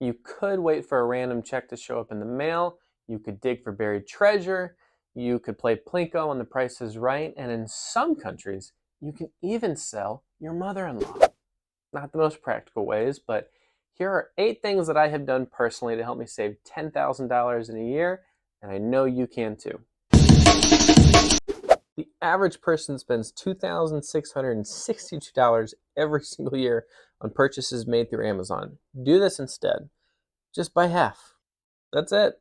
You could wait for a random check to show up in the mail. You could dig for buried treasure. You could play Plinko on The Price is Right. And in some countries, you can even sell your mother-in-law. Not the most practical ways, but here are 8 things that I have done personally to help me save $10,000 in a year, and I know you can too. The average person spends $2,662 every single year on purchases made through Amazon. Do this instead. Just buy half. That's it.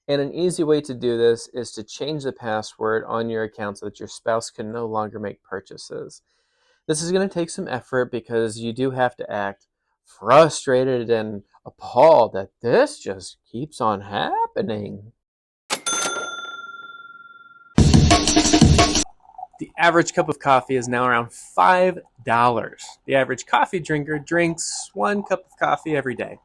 And an easy way to do this is to change the password on your account so that your spouse can no longer make purchases. This is going to take some effort because you do have to act frustrated and appalled that this just keeps on happening. The average cup of coffee is now around $5. The average coffee drinker drinks 1 cup of coffee every day.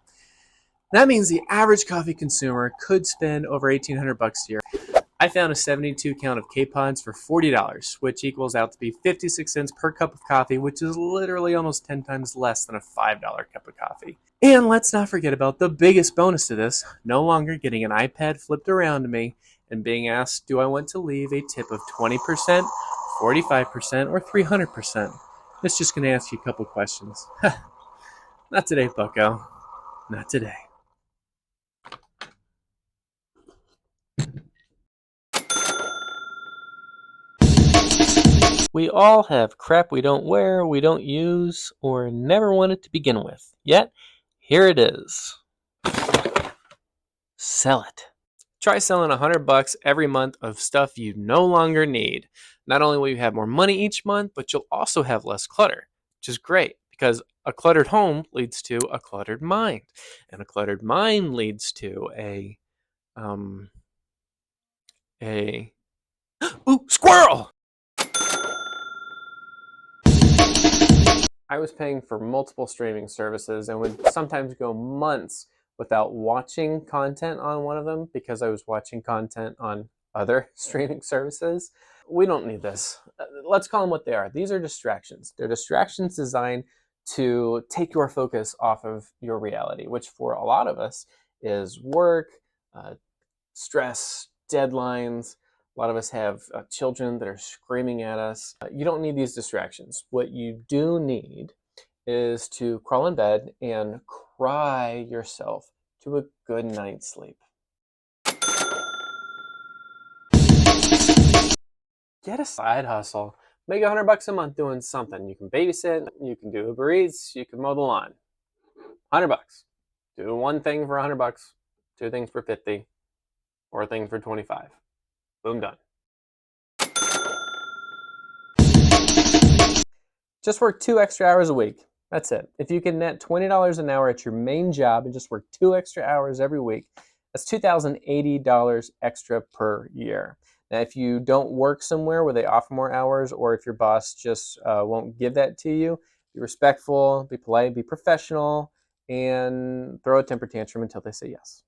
That means the average coffee consumer could spend over $1,800 a year. I found a 72 count of K-Pods for $40, which equals out to be 56 cents per cup of coffee, which is literally almost 10 times less than a $5 cup of coffee. And let's not forget about the biggest bonus to this, no longer getting an iPad flipped around to me and being asked, do I want to leave a tip of 20%, 45%, or 300%? It's just going to ask you a couple questions. Not today, bucko. Not today. We all have crap we don't wear, we don't use, or never wanted to begin with. Yet, here it is. Sell it. Try selling $100 every month of stuff you no longer need. Not only will you have more money each month, but you'll also have less clutter, which is great because a cluttered home leads to a cluttered mind, and a cluttered mind leads to ooh, squirrel! I was paying for multiple streaming services and would sometimes go months without watching content on one of them because I was watching content on other streaming services. We don't need this. Let's call them what they are. These are distractions. They're distractions designed to take your focus off of your reality, which for a lot of us is work, stress, deadlines. A lot of us have children that are screaming at us. You don't need these distractions. What you do need is to crawl in bed and cry yourself to a good night's sleep. Get a side hustle. Make $100 a month doing something. You can babysit, you can do Uber Eats, you can mow the lawn. $100. Do one thing for $100, 2 things for 50, or a thing for 25. Boom, done. Just work 2 extra hours a week. That's it. If you can net $20 an hour at your main job and just work 2 extra hours every week, that's $2,080 extra per year. Now, if you don't work somewhere where they offer more hours, or if your boss just won't give that to you, be respectful, be polite, be professional, and throw a temper tantrum until they say yes.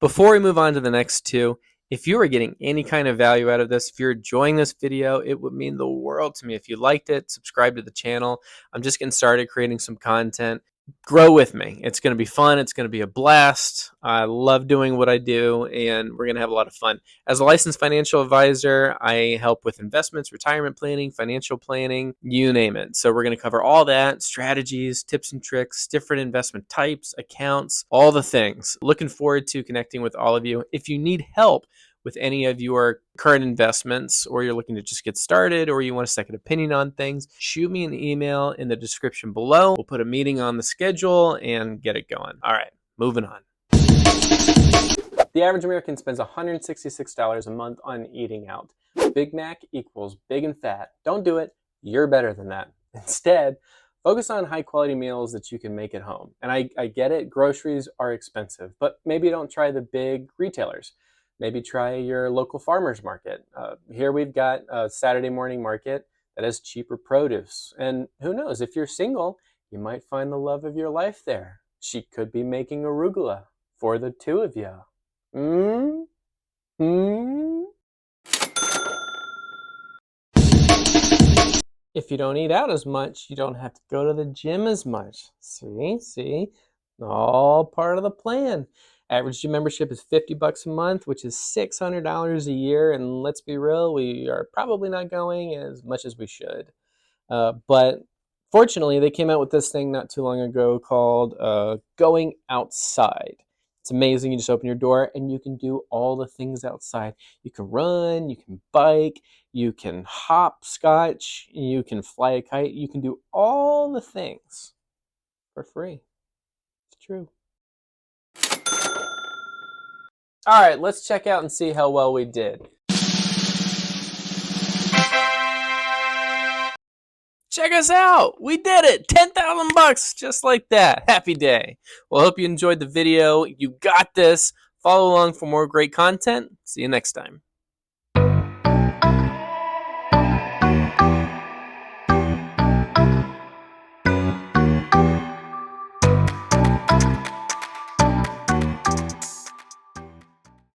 Before we move on to the next 2, if you are getting any kind of value out of this, if you're enjoying this video, it would mean the world to me. If you liked it, subscribe to the channel. I'm just getting started creating some content. Grow with me. It's going to be fun. It's going to be a blast. I love doing what I do, and we're going to have a lot of fun. As a licensed financial advisor, I help with investments, retirement planning, financial planning, you name it. So we're going to cover all that, strategies, tips and tricks, different investment types, accounts, all the things. Looking forward to connecting with all of you. If you need help with any of your current investments, or you're looking to just get started, or you want a second opinion on things, shoot me an email in the description below. We'll put a meeting on the schedule and get it going. All right, moving on. The average American spends $166 a month on eating out. Big Mac equals big and fat. Don't do it. You're better than that. Instead, focus on high quality meals that you can make at home. And I get it, groceries are expensive, but maybe don't try the big retailers. Maybe try your local farmer's market. Here we've got a Saturday morning market that has cheaper produce. And who knows, if you're single, you might find the love of your life there. She could be making arugula for the 2 of you. If you don't eat out as much, you don't have to go to the gym as much. See? All part of the plan. Average gym membership is $50 a month, which is $600 a year. And let's be real, we are probably not going as much as we should. But fortunately, they came out with this thing not too long ago called Going Outside. It's amazing. You just open your door and you can do all the things outside. You can run, you can bike, you can hopscotch, you can fly a kite, you can do all the things for free. It's true. All right, let's check out and see how well we did. Check us out. We did it. 10,000 bucks just like that. Happy day. Well, I hope you enjoyed the video. You got this. Follow along for more great content. See you next time.